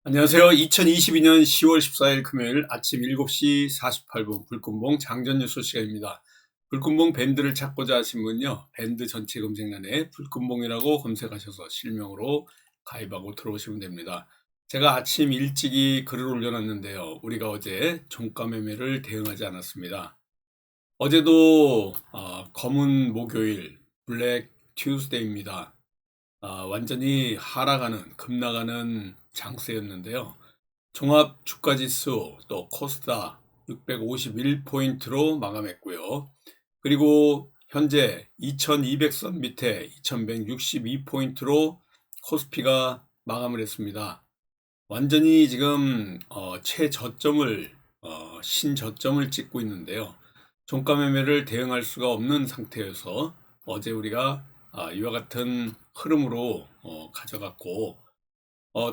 안녕하세요. 2022년 10월 14일 금요일 아침 7시 48분 불금봉 장전 뉴스 시간입니다. 불금봉 밴드를 찾고자 하신 분요, 밴드 전체 검색란에 불금봉이라고 검색하셔서 실명으로 가입하고 들어오시면 됩니다. 제가 아침 일찍이 글을 올려놨는데요. 우리가 어제 종가 매매를 대응하지 않았습니다. 어제도 검은 목요일, 블랙 튜스데이입니다. 완전히 하락하는, 급락하는 장세였는데요. 종합 주가지수 또 코스닥 651포인트로 마감했고요. 그리고 현재 2200선 밑에 2162포인트로 코스피가 마감을 했습니다. 완전히 지금 최저점을 신저점을 찍고 있는데요. 종가 매매를 대응할 수가 없는 상태여서 어제 우리가 이와 같은 흐름으로 가져갔고,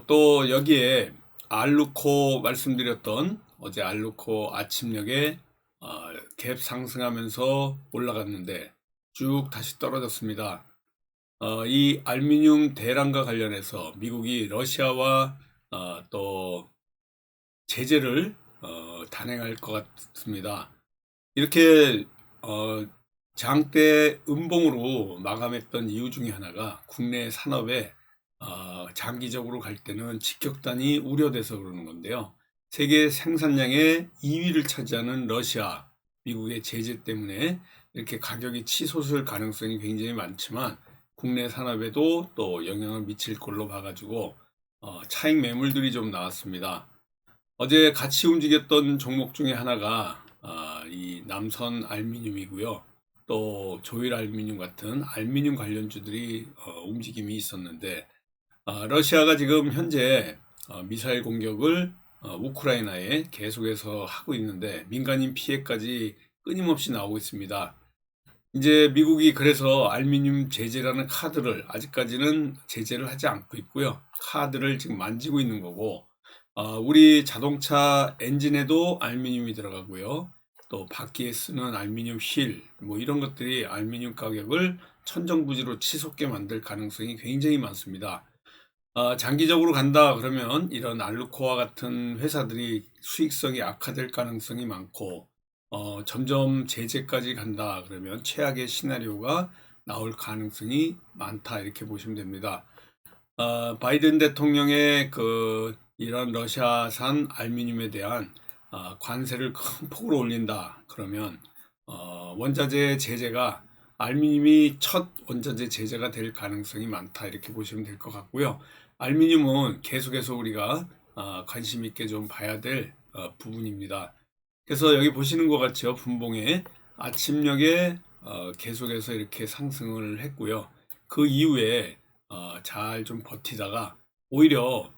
또 여기에 알루코 말씀드렸던 어제 알루코 아침녘에 갭 상승하면서 올라갔는데 쭉 다시 떨어졌습니다. 이 알루미늄 대란과 관련해서 미국이 러시아와 또 제재를 단행할 것 같습니다. 이렇게 장대 음봉으로 마감했던 이유 중에 하나가 국내 산업에 장기적으로 갈 때는 직격탄이 우려돼서 그러는 건데요. 세계 생산량의 2위를 차지하는 러시아, 미국의 제재 때문에 이렇게 가격이 치솟을 가능성이 굉장히 많지만 국내 산업에도 또 영향을 미칠 걸로 봐가지고 차익 매물들이 좀 나왔습니다. 어제 같이 움직였던 종목 중에 하나가 이 남선 알루미늄이고요. 또 조일 알루미늄 같은 알루미늄 관련주들이 움직임이 있었는데, 러시아가 지금 현재 미사일 공격을 우크라이나에 계속해서 하고 있는데 민간인 피해까지 끊임없이 나오고 있습니다. 이제 미국이 그래서 알루미늄 제재라는 카드를 아직까지는 제재를 하지 않고 있고요. 카드를 지금 만지고 있는 거고, 우리 자동차 엔진에도 알루미늄이 들어가고요. 또 바퀴에 쓰는 알루미늄 휠, 뭐 이런 것들이 알루미늄 가격을 천정부지로 치솟게 만들 가능성이 굉장히 많습니다. 장기적으로 간다 그러면 이런 알루코와 같은 회사들이 수익성이 악화될 가능성이 많고, 점점 제재까지 간다 그러면 최악의 시나리오가 나올 가능성이 많다 이렇게 보시면 됩니다. 바이든 대통령의 이런 러시아산 알루미늄에 대한 관세를 큰 폭으로 올린다 그러면 원자재 제재가 알루미늄이 첫 원자재 제재가 될 가능성이 많다 이렇게 보시면 될 것 같고요. 알루미늄은 계속해서 우리가 관심 있게 좀 봐야 될 부분입니다. 그래서 여기 보시는 것 같죠. 분봉에 아침녘에 계속해서 이렇게 상승을 했고요. 그 이후에 잘 좀 버티다가 오히려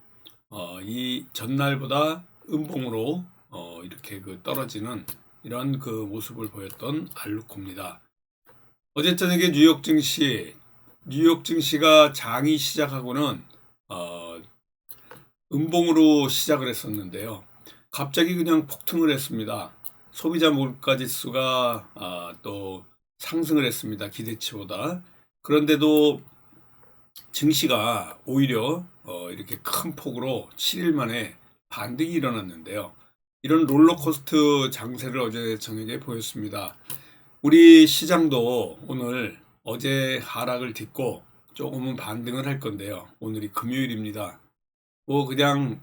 이 전날보다 음봉으로 이렇게 떨어지는 이런 모습을 보였던 알루코입니다. 어제 저녁에 뉴욕 증시가 장이 시작하고는 음봉으로 시작을 했었는데요. 갑자기 그냥 폭등을 했습니다. 소비자 물가 지수가 또 상승을 했습니다. 기대치보다. 그런데도 증시가 오히려 이렇게 큰 폭으로 7일 만에 반등이 일어났는데요. 이런 롤러코스터 장세를 어제 저녁에 보였습니다. 우리 시장도 오늘 어제 하락을 딛고 조금은 반등을 할 건데요. 오늘이 금요일입니다. 뭐 그냥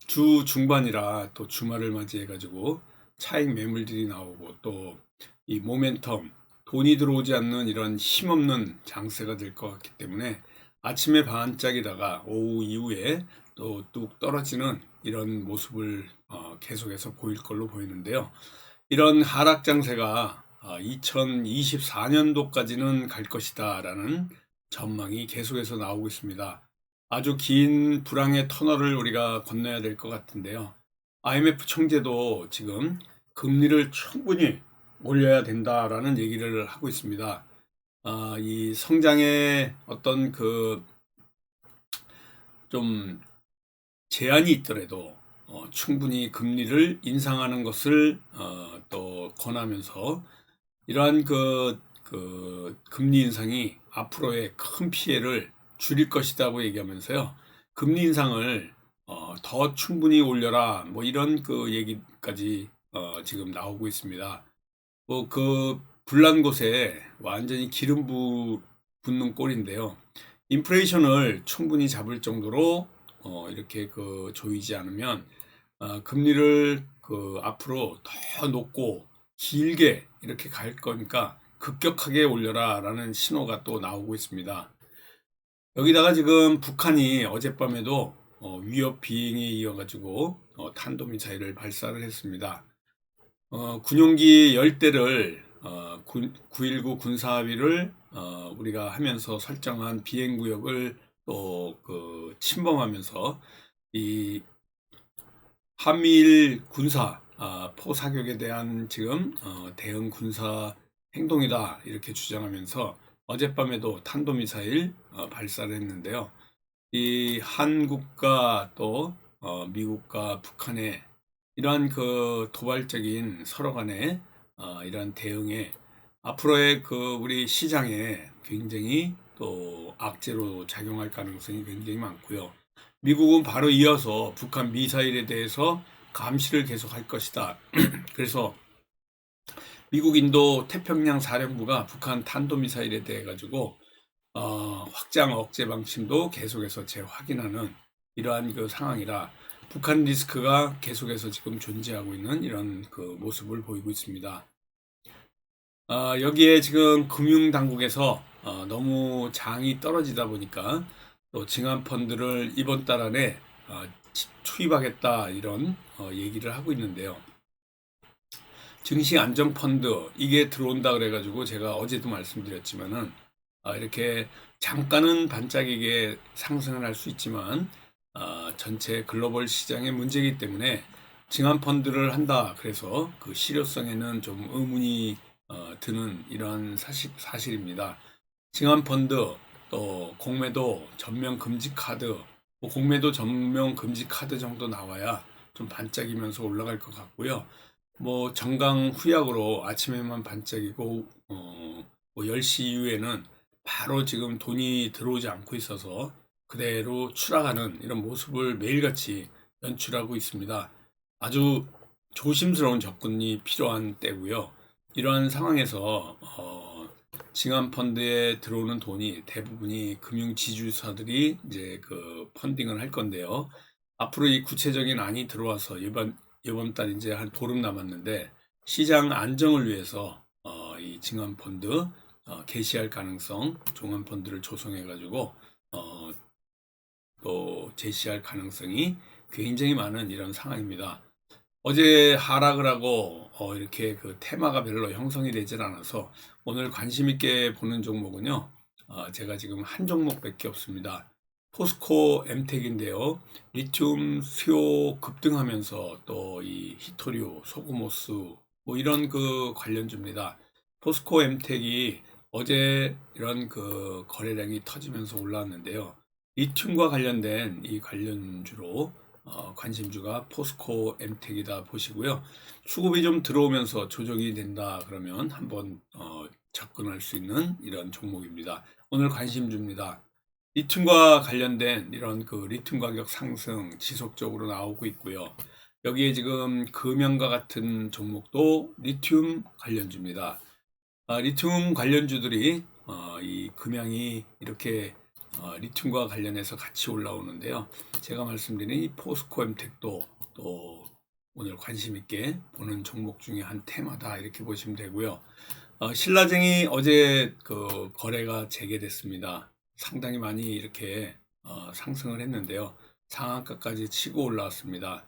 주 중반이라 또 주말을 맞이해 가지고 차익 매물들이 나오고 또 이 모멘텀, 돈이 들어오지 않는 이런 힘없는 장세가 될 것 같기 때문에 아침에 반짝이다가 오후 이후에 또 뚝 떨어지는 이런 모습을 계속해서 보일 걸로 보이는데요. 이런 하락 장세가 2024년도까지는 갈 것이다 라는 전망이 계속해서 나오고 있습니다. 아주 긴 불황의 터널을 우리가 건너야 될 것 같은데요. IMF 총재도 지금 금리를 충분히 올려야 된다라는 얘기를 하고 있습니다. 이 성장의 어떤 좀 제한이 있더라도 충분히 금리를 인상하는 것을 또 권하면서 이러한 금리 인상이 앞으로의 큰 피해를 줄일 것이라고 얘기하면서요. 금리 인상을 더 충분히 올려라 뭐 이런 그 얘기까지 지금 나오고 있습니다. 뭐 그 불난 곳에 완전히 붙는 꼴인데요. 인플레이션을 충분히 잡을 정도로 이렇게 그 조이지 않으면 금리를 그 앞으로 더 높고 길게 이렇게 갈 거니까 급격하게 올려라라는 신호가 또 나오고 있습니다. 여기다가 지금 북한이 어젯밤에도 위협 비행에 이어가지고 탄도미사일을 발사를 했습니다. 군용기 10대를 9.19 군사합의를 우리가 하면서 설정한 비행구역을 또 그 침범하면서 이 한미일 군사 포사격에 대한 지금 대응 군사 행동이다 이렇게 주장하면서 어젯밤에도 탄도미사일 발사를 했는데요. 이 한국과 또 미국과 북한의 이러한 그 도발적인 서로 간의 이러한 대응에 앞으로의 그 우리 시장에 굉장히 또 악재로 작용할 가능성이 굉장히 많고요. 미국은 바로 이어서 북한 미사일에 대해서 감시를 계속할 것이다. 그래서 미국 인도 태평양 사령부가 북한 탄도미사일에 대해 가지고 확장 억제 방침도 계속해서 재확인하는 이러한 그 상황이라 북한 리스크가 계속해서 지금 존재하고 있는 이런 그 모습을 보이고 있습니다. 여기에 지금 금융당국에서 너무 장이 떨어지다 보니까 또 증환펀드를 이번 달 안에 투입하겠다 이런 얘기를 하고 있는데요. 증시안정펀드 이게 들어온다 그래가지고 제가 어제도 말씀드렸지만은 이렇게 잠깐은 반짝이게 상승을 할 수 있지만 전체 글로벌 시장의 문제이기 때문에 증환펀드를 한다 그래서 그 실효성에는 좀 의문이 드는 이러한 사실입니다. 증환펀드 또 공매도 전면 금지 카드 공매도 전면 금지 카드 정도 나와야 좀 반짝이면서 올라갈 것 같고요. 뭐 정강 후약으로 아침에만 반짝이고 뭐 10시 이후에는 바로 지금 돈이 들어오지 않고 있어서 그대로 추락하는 이런 모습을 매일같이 연출하고 있습니다. 아주 조심스러운 접근이 필요한 때고요. 이러한 상황에서 증환펀드에 들어오는 돈이 대부분이 금융지주사들이 이제 그 펀딩을 할 건데요. 앞으로 이 구체적인 안이 들어와서 이번 달 이제 한 보름 남았는데 시장 안정을 위해서 이 증환펀드 개시할 가능성, 종합펀드를 조성해 가지고 또 제시할 가능성이 굉장히 많은 이런 상황입니다. 어제 하락을 하고 이렇게 그 테마가 별로 형성이 되질 않아서 오늘 관심 있게 보는 종목은요. 제가 지금 한 종목밖에 없습니다. 포스코 엠텍인데요. 리튬 수요 급등하면서 또 이 히토류, 소그모스 뭐 이런 그 관련주입니다. 포스코 엠텍이 어제 이런 그 거래량이 터지면서 올라왔는데요. 리튬과 관련된 이 관련주로 관심주가 포스코 엠텍이다 보시고요. 수급이 좀 들어오면서 조정이 된다 그러면 한번 접근할 수 있는 이런 종목입니다. 오늘 관심주입니다. 리튬과 관련된 이런 그 리튬 가격 상승 지속적으로 나오고 있고요. 여기에 지금 금연과 같은 종목도 리튬 관련주입니다. 리튬 관련주들이 이 금양이 이렇게 리튬과 관련해서 같이 올라오는데요. 제가 말씀드린 이 포스코 엠텍도 또 오늘 관심 있게 보는 종목 중에 한 테마다 이렇게 보시면 되고요. 신라젠이 어제 그 거래가 재개됐습니다. 상당히 많이 이렇게 상승을 했는데요. 상한가까지 치고 올라왔습니다.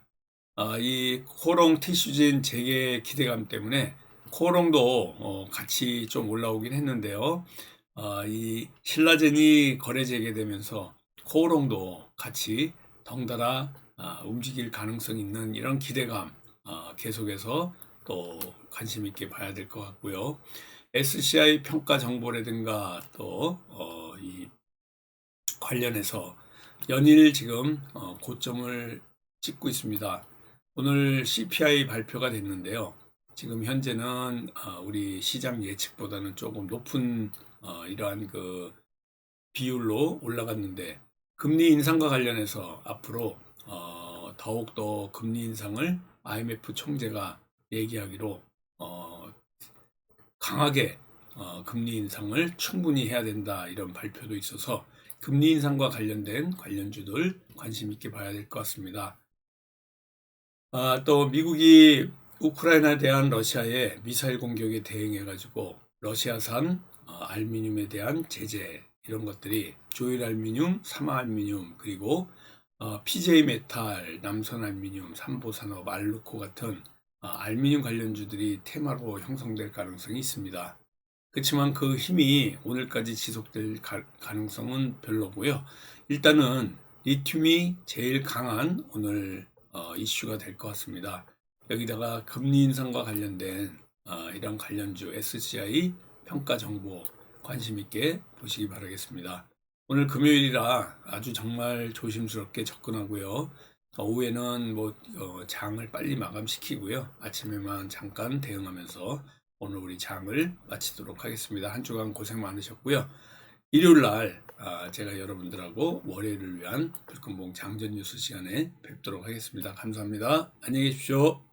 이 코롱 티슈진 재개 기대감 때문에 코롱도 같이 좀 올라오긴 했는데요. 이 신라젠이 거래 재개되면서 코롱도 같이 덩달아 움직일 가능성이 있는 이런 기대감 계속해서 또 관심 있게 봐야 될 것 같고요. SCI 평가 정보라든가 또 이 관련해서 연일 지금 고점을 찍고 있습니다. 오늘 CPI 발표가 됐는데요. 지금 현재는 우리 시장 예측보다는 조금 높은 이러한 그 비율로 올라갔는데 금리 인상과 관련해서 앞으로 더욱더 금리 인상을 IMF 총재가 얘기하기로 강하게 금리 인상을 충분히 해야 된다 이런 발표도 있어서 금리 인상과 관련된 관련주들 관심 있게 봐야 될 것 같습니다. 또 미국이 우크라이나에 대한 러시아의 미사일 공격에 대응해 가지고 러시아산 알루미늄에 대한 제재 이런 것들이 조일알루미늄, 삼화알루미늄 그리고 PJ 메탈, 남선알루미늄, 삼보산업, 알루코 같은 알루미늄 관련주들이 테마로 형성될 가능성이 있습니다. 그렇지만 그 힘이 오늘까지 지속될 가능성은 별로고요. 일단은 리튬이 제일 강한 오늘 이슈가 될 것 같습니다. 여기다가 금리 인상과 관련된 이런 관련주 SCI 평가 정보 관심 있게 보시기 바라겠습니다. 오늘 금요일이라 아주 정말 조심스럽게 접근하고요. 오후에는 장을 빨리 마감시키고요. 아침에만 잠깐 대응하면서 오늘 우리 장을 마치도록 하겠습니다. 한 주간 고생 많으셨고요. 일요일 날 제가 여러분들하고 월요일을 위한 불금봉 장전 뉴스 시간에 뵙도록 하겠습니다. 감사합니다. 안녕히 계십시오.